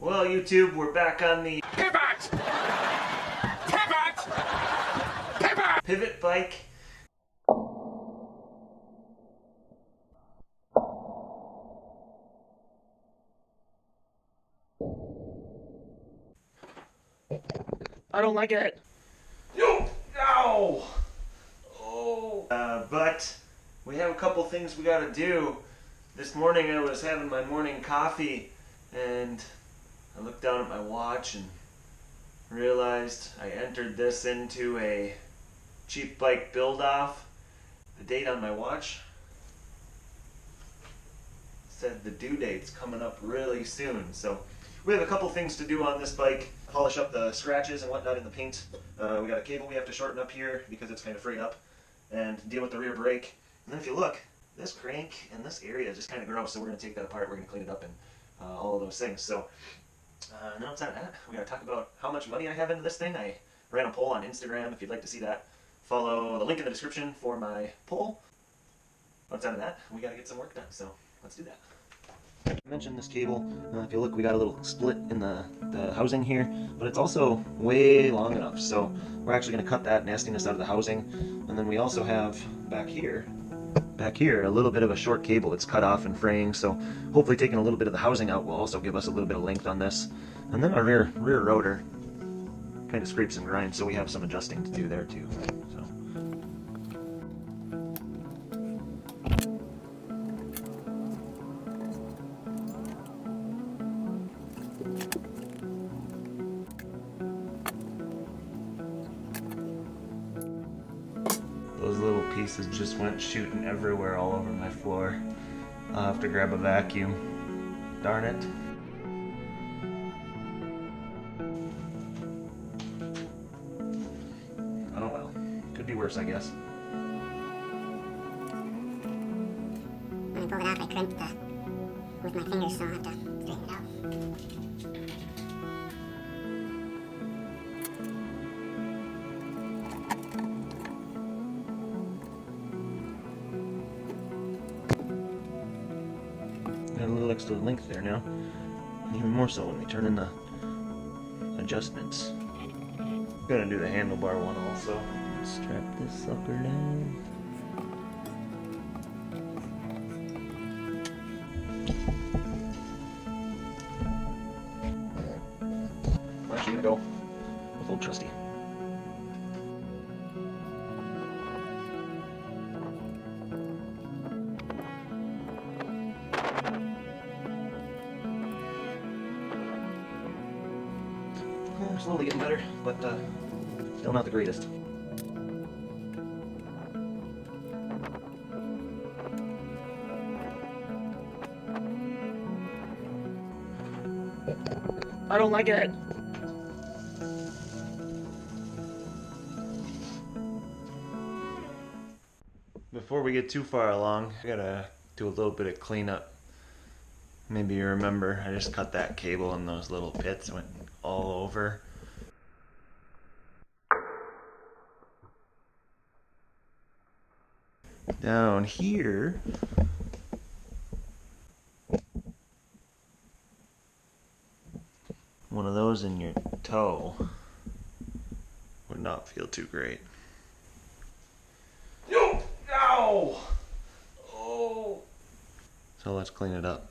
Well, YouTube, we're back on the Pivot! Pivot! Pivot! pivot bike. I don't like it. You! Ow! Oh! But we have a couple things we gotta do. This morning I was having my morning coffee and I looked down at my watch and realized I entered this into a cheap bike build-off. The date on my watch said the due date's coming up really soon. So we have a couple things to do on this bike. Polish up the scratches and whatnot in the paint. We got a cable we have to shorten up here because it's kind of frayed up, and deal with the rear brake. And then if you look, this crank and this area is just kind of gross, so we're going to take that apart, we're going to clean it up, and all of those things. So now outside of that, we got to talk about how much money I have into this thing. I ran a poll on Instagram. If you'd like to see that, follow the link in the description for my poll. Outside of that, we got to get some work done, so let's do that. I mentioned this cable. If you look, we got a little split in the housing here, but it's also way long enough, so we're actually going to cut that nastiness out of the housing. And then we also have back here a little bit of a short cable. It's cut off and fraying, so hopefully taking a little bit of the housing out will also give us a little bit of length on this. And then our rear rotor kind of scrapes and grinds, so we have some adjusting to do there too. So. Those little pieces just went shooting everywhere all over my floor. I'll have to grab a vacuum. Darn it. Oh well. Could be worse, I guess. When I pulled it off, I crimped with my fingers, so I'll have to straighten it out. Got a little extra length there now, and even more so when we turn in the adjustments. Gonna do the handlebar one also. Strap this sucker down. We're actually gonna go with old trusty. Slowly getting better, but still not the greatest. I don't like it. Before we get too far along, I gotta do a little bit of cleanup. Maybe you remember, I just cut that cable and those little pits went all over. Down here, one of those in your toe would not feel too great. Yo! Ow! Oh! So let's clean it up.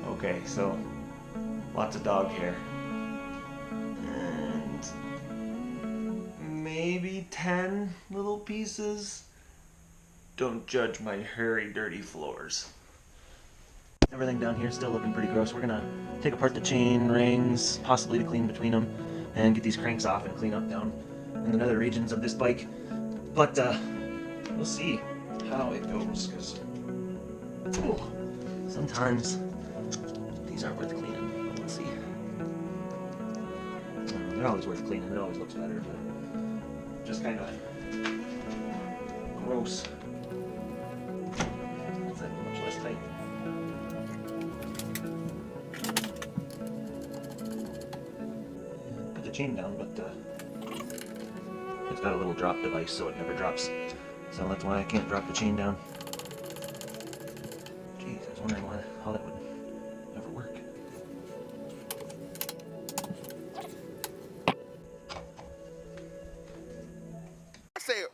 Okay, so lots of dog hair. And maybe 10 little pieces. Don't judge my hairy, dirty floors. Everything down here is still looking pretty gross. We're gonna take apart the chain rings, possibly to clean between them, and get these cranks off and clean up down in the nether regions of this bike. But we'll see how it goes, because sometimes these aren't worth cleaning, but we'll see. They're always worth cleaning, it always looks better, but just kind of gross. It's that much less tight. Put the chain down, but it's got a little drop device so it never drops. So that's why I can't drop the chain down. Jeez, I was wondering how that would ever work. I said,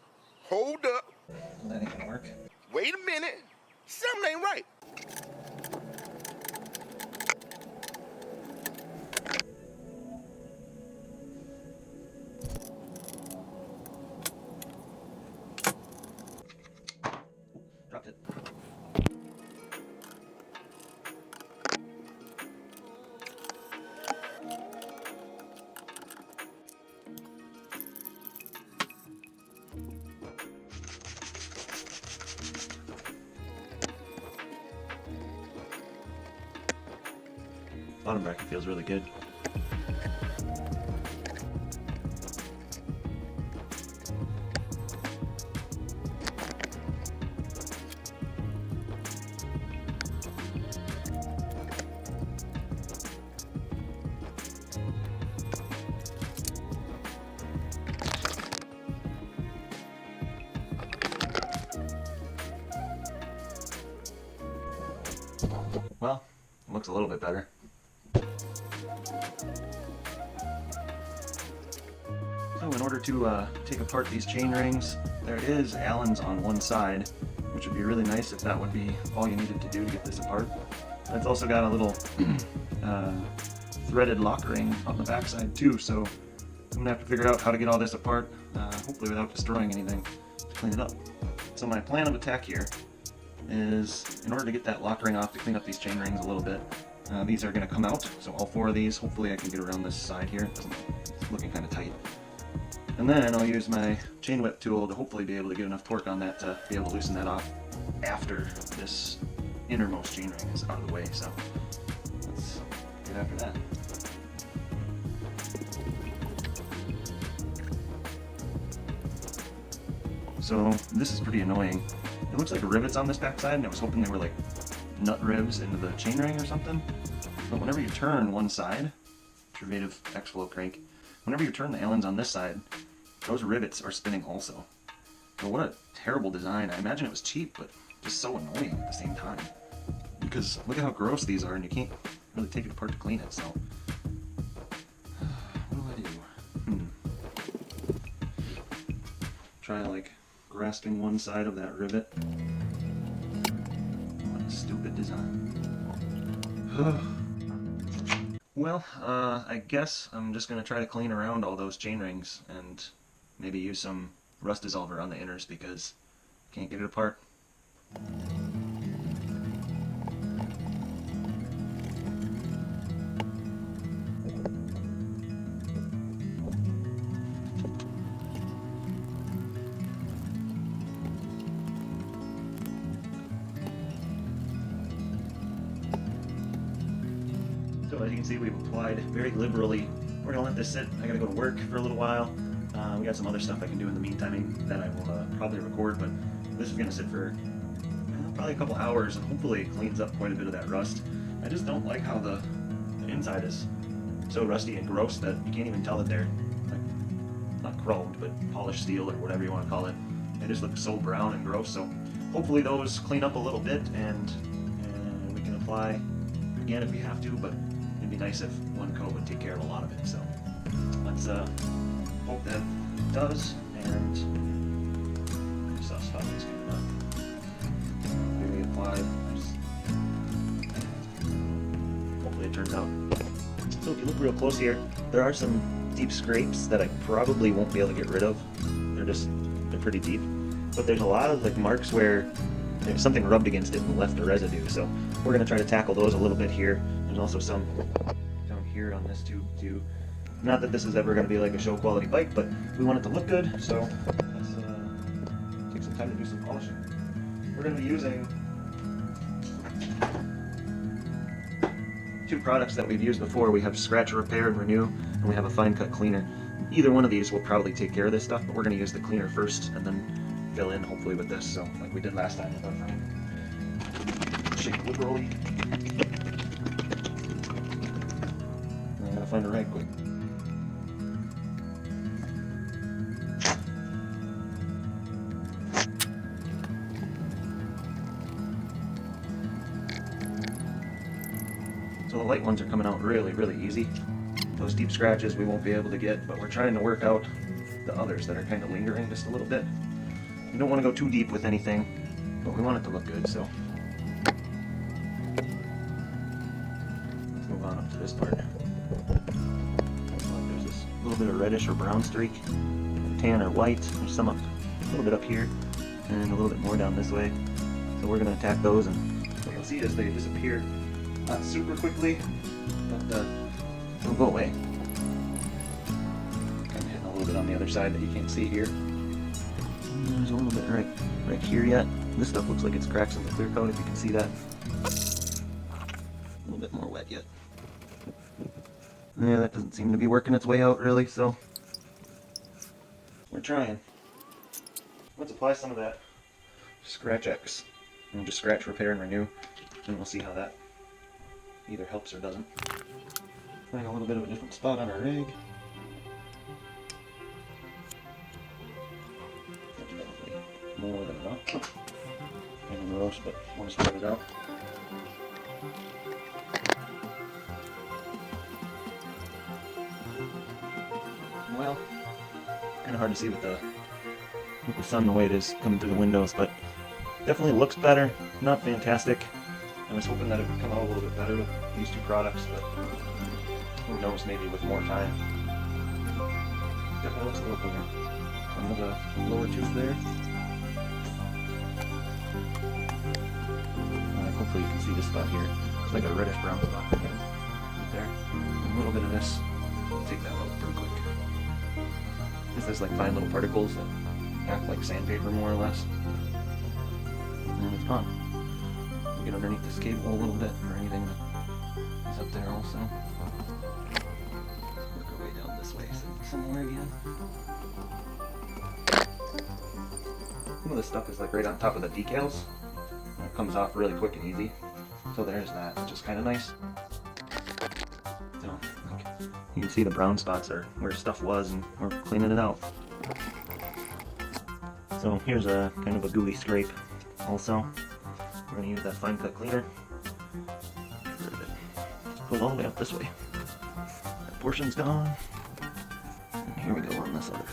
hold up. Well, that ain't gonna work. Wait a minute. Something ain't right. Dropped it. Bottom bracket feels really good. Well, it looks a little bit better. So in order to take apart these chain rings, there it is, Allen's on one side, which would be really nice if that would be all you needed to do to get this apart. It's also got a little threaded lock ring on the back side too, so I'm gonna have to figure out how to get all this apart, hopefully without destroying anything, to clean it up. So my plan of attack here is, in order to get that lock ring off, to clean up these chain rings a little bit, these are going to come out, so all 4 of these, hopefully I can get around this side here. It's looking kind of tight. And then I'll use my chain whip tool to hopefully be able to get enough torque on that to be able to loosen that off after this innermost chain ring is out of the way, so let's get after that. So this is pretty annoying. It looks like rivets on this back side, and I was hoping they were like nut ribs into the chain ring or something. But whenever you turn one side, Travative X-Flow crank, whenever you turn the Allen's on this side, those rivets are spinning also. So what a terrible design. I imagine it was cheap, but just so annoying at the same time. Because look at how gross these are, and you can't really take it apart to clean it, so. What do I do? Try like grasping one side of that rivet. What a stupid design. Well, I guess I'm just going to try to clean around all those chain rings and maybe use some rust dissolver on the inners because I can't get it apart. So as you can see, we've applied very liberally. We're going to let this sit. I got to go to work for a little while. We got some other stuff I can do in the meantime that I will probably record, but this is going to sit for probably a couple hours and hopefully it cleans up quite a bit of that rust. I just don't like how the inside is so rusty and gross that you can't even tell that they're like, not chromed, but polished steel or whatever you want to call it. They just look so brown and gross, so hopefully those clean up a little bit and we can apply again if we have to, but it'd be nice if one coat would take care of a lot of it, so let's hope that does, and soft spot is coming up. Maybe apply. Hopefully it turns out. So if you look real close here, there are some deep scrapes that I probably won't be able to get rid of. They're pretty deep, but there's a lot of like marks where there's something rubbed against it and left a residue. So we're gonna try to tackle those a little bit here. There's also some down here on this tube too. Not that this is ever going to be like a show quality bike, but we want it to look good, so let's take some time to do some polishing. We're going to be using 2 products that we've used before. We have Scratch Repair and Renew, and we have a Fine Cut Cleaner. Either one of these will probably take care of this stuff, but we're going to use the cleaner first and then fill in hopefully with this, so like we did last time. Shake liberally. I gotta find a rag quick. light ones are coming out really, really easy. Those deep scratches we won't be able to get, but we're trying to work out the others that are kind of lingering just a little bit. We don't want to go too deep with anything, but we want it to look good, so. Let's move on up to this part. There's this little bit of reddish or brown streak, tan or white. There's some up, a little bit up here, and a little bit more down this way. So we're going to attack those, and what you'll see is they disappear not super quickly, but they'll go away. Kind of hitting a little bit on the other side that you can't see here. And there's a little bit right here yet. This stuff looks like it's cracks in the clear coat, if you can see that. A little bit more wet yet. Yeah, that doesn't seem to be working its way out really, so we're trying. Let's apply some of that Scratch X. And just scratch, repair, and renew, and we'll see how that either helps or doesn't. Find a little bit of a different spot on our rig. That's probably more than enough. Maybe gross, but I want to spread it out. Well, kind of hard to see with the sun the way it is coming through the windows, but definitely looks better. Not fantastic. I was hoping that it would come out a little bit better with these two products, but who knows, maybe with more time. Definitely looks a little cleaner. Some of the lower tooth there. Hopefully you can see this spot here. It's like a reddish brown spot right there. And a little bit of this. Take that out pretty quick. This has like fine little particles that act like sandpaper more or less. And it's gone. Get underneath this cable a little bit or anything that is up there also. Work our way down this way somewhere again. Some of this stuff is like right on top of the decals. And it comes off really quick and easy. So there's that, which is kind of nice. So like, you can see the brown spots are where stuff was, and we're cleaning it out. So here's a kind of a gooey scrape also. We're going to use that fine cut cleaner. Get rid of it. Pull all the way up this way. That portion's gone. And here we go on this other.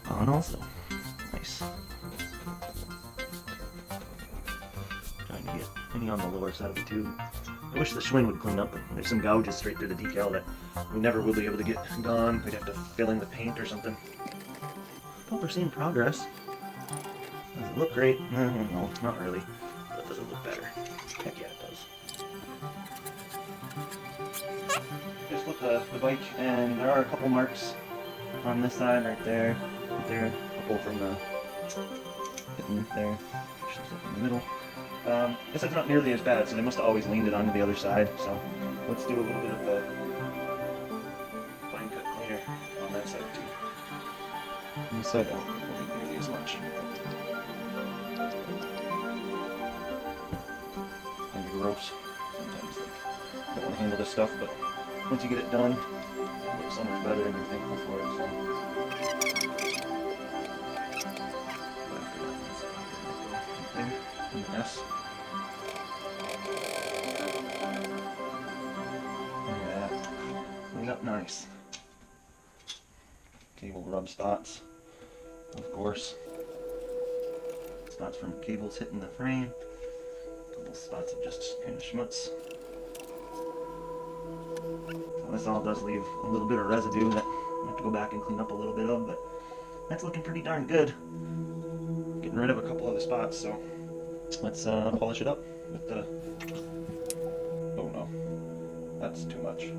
Gone also. Nice. Trying to get any on the lower side of the tube. I wish the Schwinn would clean up. There's some gouges straight through the decal that we never will be able to get gone. We'd have to fill in the paint or something. But we're seeing progress. Does it look great? No, not really. But does it look better? Heck yeah, it does. Just flip the bike, and there are a couple marks on this side, right there, a couple from the hitting there, just up in the middle. Guess it's not nearly as bad, so they must have always leaned it onto the other side. So let's do a little bit of the fine cut cleaner on that side too. On this side, I don't think nearly as much. Kind of gross. Sometimes I don't want to handle this stuff, but once you get it done, it looks so much better and you're thankful for it. So. Yes. Look at that. Clean up nice. Cable rub spots, of course. Spots from cables hitting the frame. A couple spots of just kind of schmutz. So this all does leave a little bit of residue that I have to go back and clean up a little bit of, but that's looking pretty darn good. Getting rid of a couple of the spots, so let's polish it up with the... Oh no, that's too much.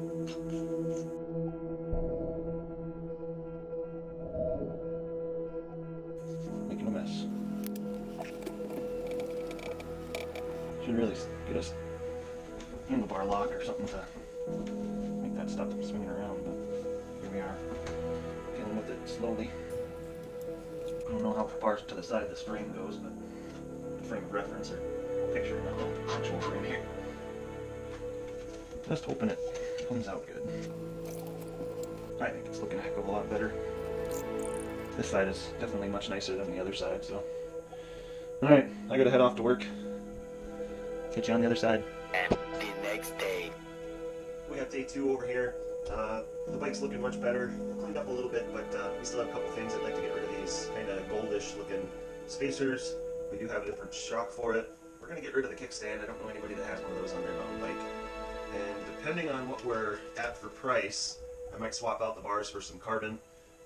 Making a mess. Should really get us handlebar lock or something to make that stop swinging around, but here we are, dealing with it slowly. I don't know how far to the side this frame goes, but the frame of reference or picture, not the actual frame here. Just hoping it comes out good. I think it's looking a heck of a lot better. This side is definitely much nicer than the other side, so. Alright, I gotta head off to work. Catch you on the other side. The next That's day 2 over here. The bike's looking much better, cleaned up a little bit, but we still have a couple things. I'd like to get rid of these kind of goldish looking spacers. We do have a different shock for it. We're going to get rid of the kickstand. I don't know anybody that has one of those on their mountain bike. And depending on what we're at for price, I might swap out the bars for some carbon.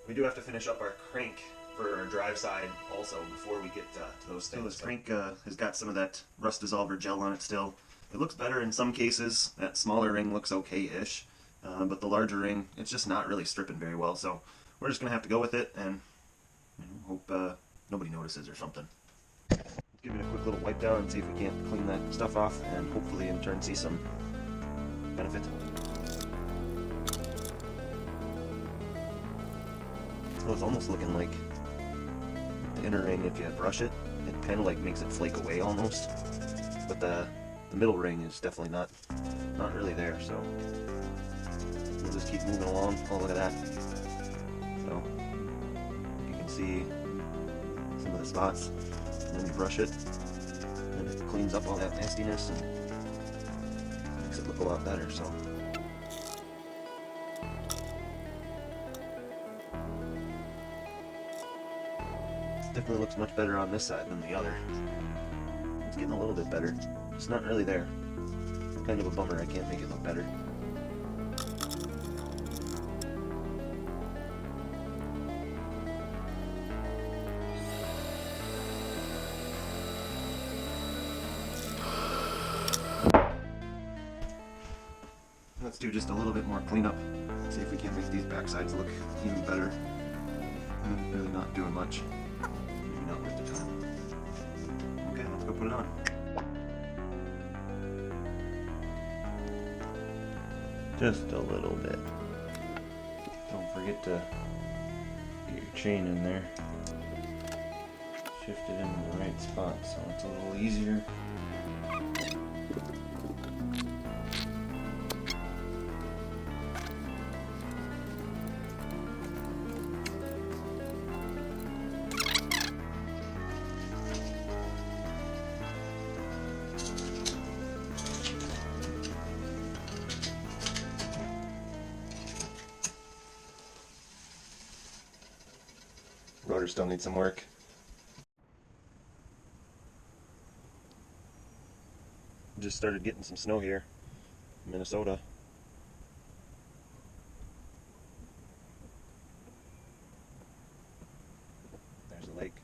We do have to finish up our crank for our drive side also before we get to those things. So this crank has got some of that rust dissolver gel on it still. It looks better in some cases. That smaller ring looks okay-ish, but the larger ring, it's just not really stripping very well. So we're just gonna have to go with it and hope nobody notices or something. Let's give it a quick little wipe down and see if we can't clean that stuff off, and hopefully in turn see some benefit. So it's almost looking like the inner ring, if you brush it, it kind of like makes it flake away almost. But the middle ring is definitely not really there, so we'll just keep moving along. Oh, look at that. So you can see some of the spots, and then you brush it, and it cleans up all that nastiness and makes it look a lot better. So definitely looks much better on this side than the other. It's getting a little bit better. It's not really there. Kind of a bummer I can't make it look better. Let's do just a little bit more cleanup. See if we can't make these backsides look even better. I'm really not doing much. Maybe not worth the time. Okay, let's go put it on. Just a little bit. Don't forget to get your chain in there. Shift it into the right spot so it's a little easier. Rotor still needs some work. Just started getting some snow here in Minnesota. There's a lake.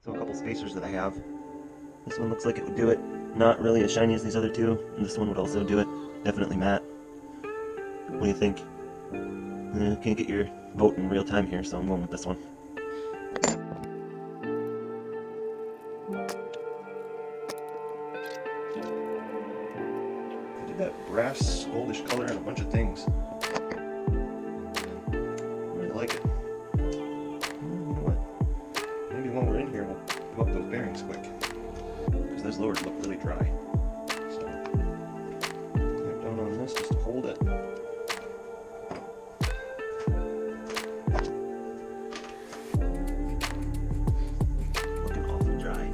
So a couple spacers that I have. This one looks like it would do it. Not really as shiny as these other two. And this one would also do it. Definitely matte. What do you think? Can't get your vote in real time here, so I'm going with this one. I did that brass goldish color on a bunch of things. I really like it. You know what? Maybe while we're in here, we'll go up those bearings quick. Because those lowers look really dry. So, tap down on this just to hold it. Looking awful dry.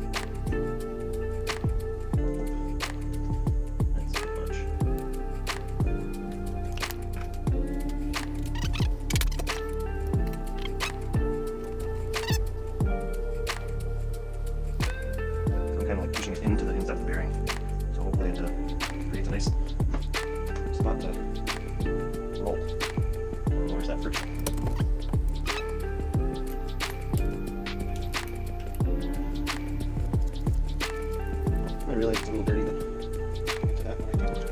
That's too much. Kind of like pushing it into the inside of the bearing. So hopefully it creates a nice spot to roll. Where's that friction? I realize it's a little dirty, but get to that when I do it.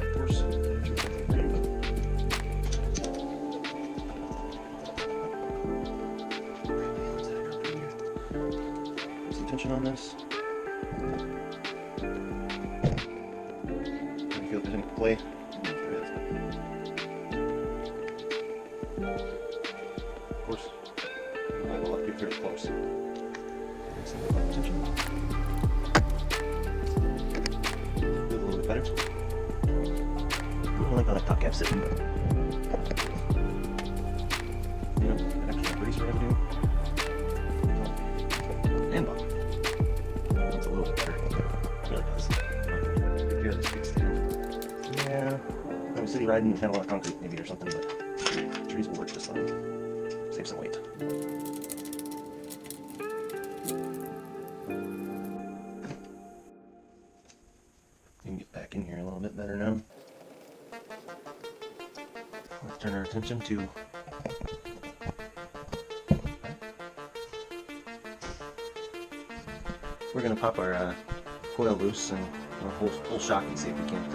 Of course, some tension on this. I feel if there's any play. There is. Of course, I will have to get very close. Some tension. Feel a little bit better. I don't like how that top cap's sitting, but revenue. And bottom. That's a little bit better. It really does. Here's this kickstand. Yeah. I was city riding and had a lot of concrete maybe or something, but trees will work just fine. Save some weight. You can get back in here a little bit better now. Let's turn our attention to we're going to pop our coil loose and our whole shock and see if we can't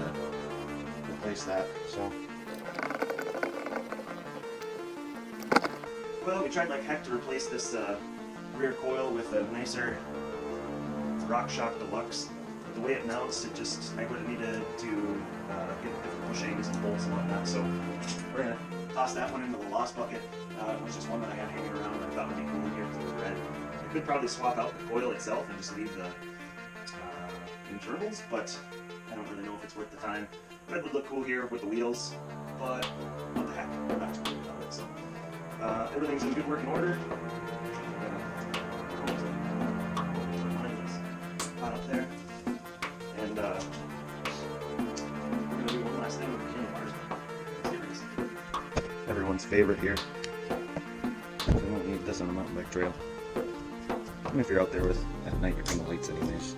replace that. So, well, we tried like heck to replace this rear coil with a nicer Rock Shock Deluxe. The way it mounts, I would have needed to get different bushings and bolts and whatnot. So we're going to toss that one into the lost bucket. It was just one that I had hanging around and I thought would be cool here because it was red. I could probably swap out the coil itself and just leave the internals, but I don't really know if it's worth the time. Red would look cool here with the wheels, but what the heck, I'm not too worried about it. So everything's in good working order. Pot up there, and we're gonna do one last thing with the handlebars. Everyone's favorite here. We won't need this on a mountain bike trail. Even if you're out there with at night, you're in the lights anyways.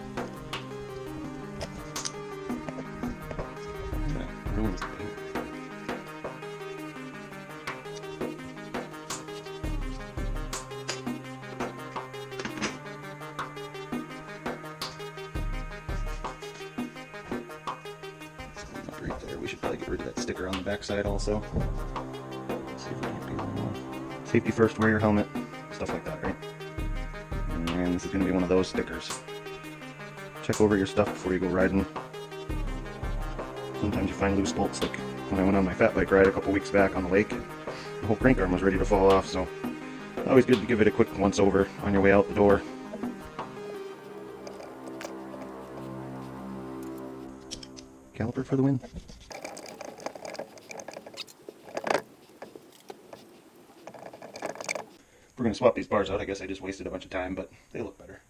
Ruins the paint. Right there. We should probably get rid of that sticker on the backside also. Let's see if we can't peel it off. Safety first, wear your helmet, stuff like that, right? And this is going to be one of those stickers. Check over your stuff before you go riding. Sometimes you find loose bolts, like when I went on my fat bike ride a couple weeks back on the lake. The whole crank arm was ready to fall off, so always good to give it a quick once over on your way out the door. Caliper for the win. We're going to swap these bars out. I guess I just wasted a bunch of time, but they look better.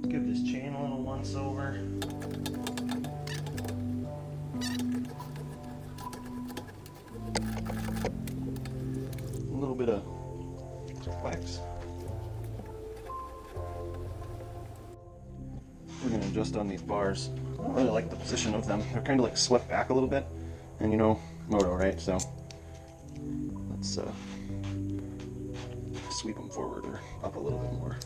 Give this chain a little once over. A little bit of wax. We're going to adjust on these bars. I don't really like the position of them. They're kind of like swept back a little bit. And you know, moto, right? So let's sweep them forward or up a little bit more.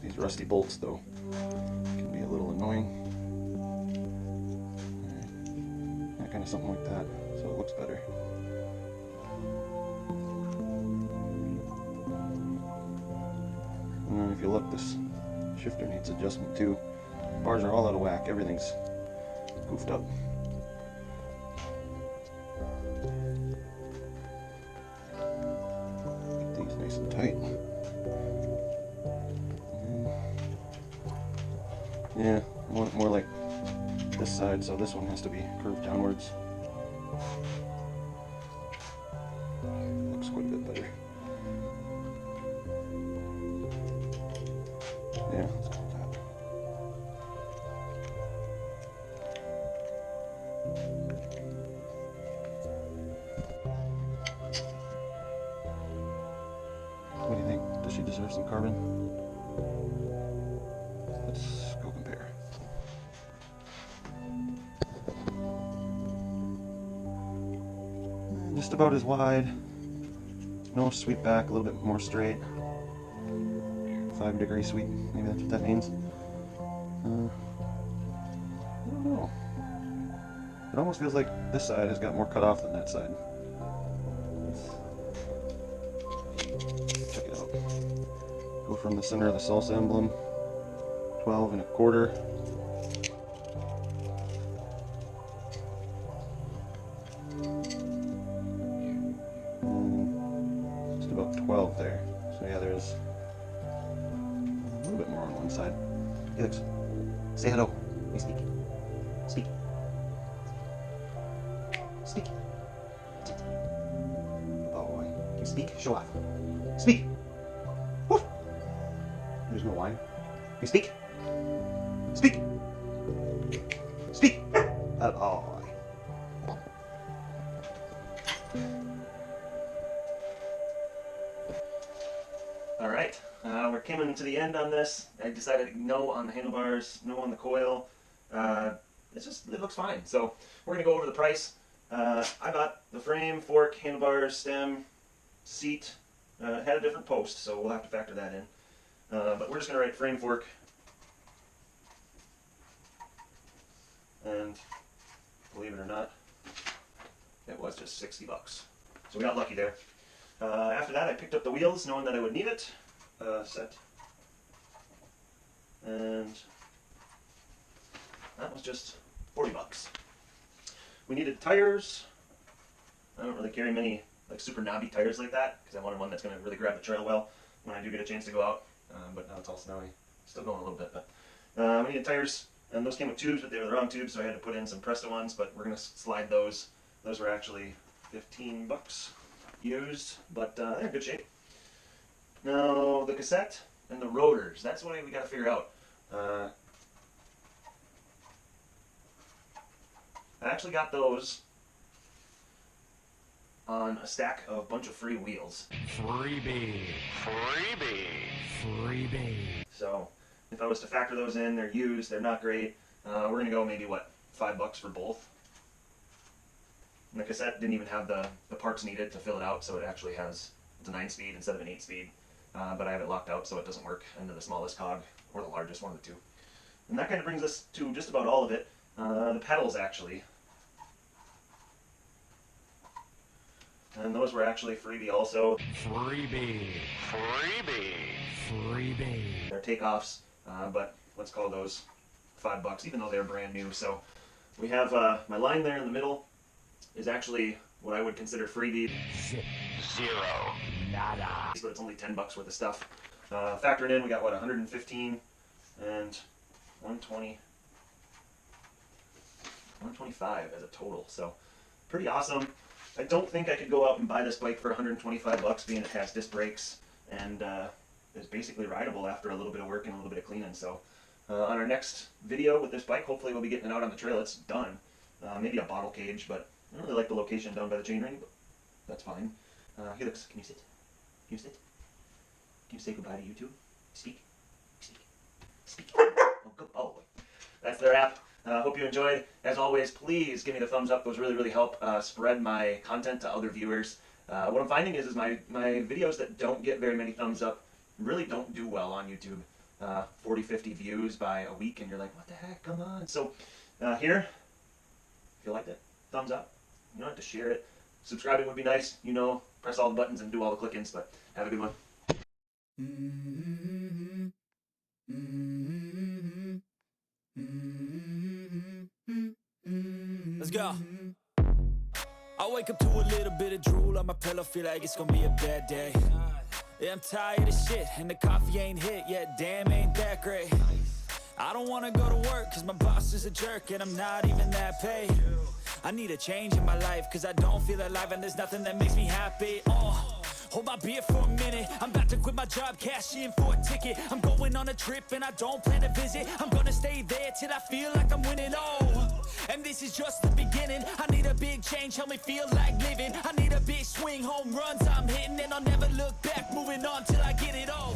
These rusty bolts, though, can be a little annoying. Right. Yeah, kind of something like that, so it looks better. And then if you look, this shifter needs adjustment too. Bars are all out of whack. Everything's goofed up. Get these nice and tight. Yeah, I want it more like this side, so this one has to be curved downwards. Looks quite a bit better. Yeah, let's go with that. What do you think? Does she deserve some carbon? Let's go compare. Just about as wide. No sweep back, a little bit more straight. 5-degree sweep, maybe that's what that means. I don't know. It almost feels like this side has got more cut off than that side. Check it out. Go from the center of the salsa emblem, 12 1/4. And just about 12 there. So yeah, there's a little bit more on one side. Felix, say hello. Hey, speak. Speak. Speak. Oh boy. Speak. Show off. Speak. Woof. There's no line. You speak. Speak. Speak. Oh. All right, we're coming to the end on this. I decided no on the handlebars, no on the coil. It looks fine. So we're gonna go over the price. I got the frame, fork, handlebars, stem, seat. Had a different post, so we'll have to factor that in. But we're just gonna write frame, fork, and believe it or not, it was just 60 bucks. So we got lucky there. After that, I picked up the wheels, knowing that I would need it. Set. And that was just 40 bucks. We needed tires. I don't really carry many like super knobby tires like that because I wanted one that's going to really grab the trail well when I do get a chance to go out. But now it's all snowy. Still going a little bit. But we needed tires, and those came with tubes, but they were the wrong tubes, so I had to put in some Presto ones. But we're going to slide those. Those were actually 15 bucks used, but they're in good shape. Now the cassette and the rotors, that's what we got to figure out. I actually got those on a stack of a bunch of free wheels. Freebie. So if I was to factor those in, they're used, they're not great. We're going to go maybe, what, $5 for both. And the cassette didn't even have the parts needed to fill it out, so it actually has, it's a 9-speed instead of an 8-speed. But I have it locked out so it doesn't work into the smallest cog or the largest, one of the two. And that kind of brings us to just about all of it. The pedals, actually. And those were actually freebie also. Freebie. They're takeoffs, but let's call those $5, even though they're brand new. So we have my line there in the middle is actually what I would consider freebie. Zero. Nada. But it's only $10 worth of stuff. Factoring in, we got what, 115 and 120, 125 as a total. So pretty awesome. I don't think I could go out and buy this bike for 125 bucks, being it has disc brakes and is basically rideable after a little bit of work and a little bit of cleaning. So on our next video with this bike, hopefully we'll be getting it out on the trail. It's done. Maybe a bottle cage, but I don't really like the location down by the chain ring, but that's fine. Helix, can you sit? Can you sit? Can you say goodbye to YouTube? Speak. Oh, good boy. That's their app. Hope you enjoyed. As always, please give me the thumbs up. Those really, really help spread my content to other viewers. What I'm finding is my videos that don't get very many thumbs up really don't do well on YouTube. 40, 50 views by a week, and you're like, what the heck? Come on. So here, if you liked it, thumbs up. You don't have to share it. Subscribing would be nice. You know, press all the buttons and do all the click-ins, but have a good one. Let's go. I wake up to a little bit of drool on my pillow, feel like it's gonna be a bad day. Yeah, I'm tired of shit, and the coffee ain't hit yet, damn, ain't that great. I don't wanna go to work, cause my boss is a jerk, and I'm not even that paid. I need a change in my life, cause I don't feel alive, and there's nothing that makes me happy. Hold my beer for a minute, I'm about to quit my job, cash in for a ticket. I'm going on a trip and I don't plan to visit. I'm gonna stay there till I feel like I'm winning, and this is just the beginning. I need a big change, help me feel like living. I need a big swing, home runs I'm hitting, and I'll never look back, moving on till I get it all.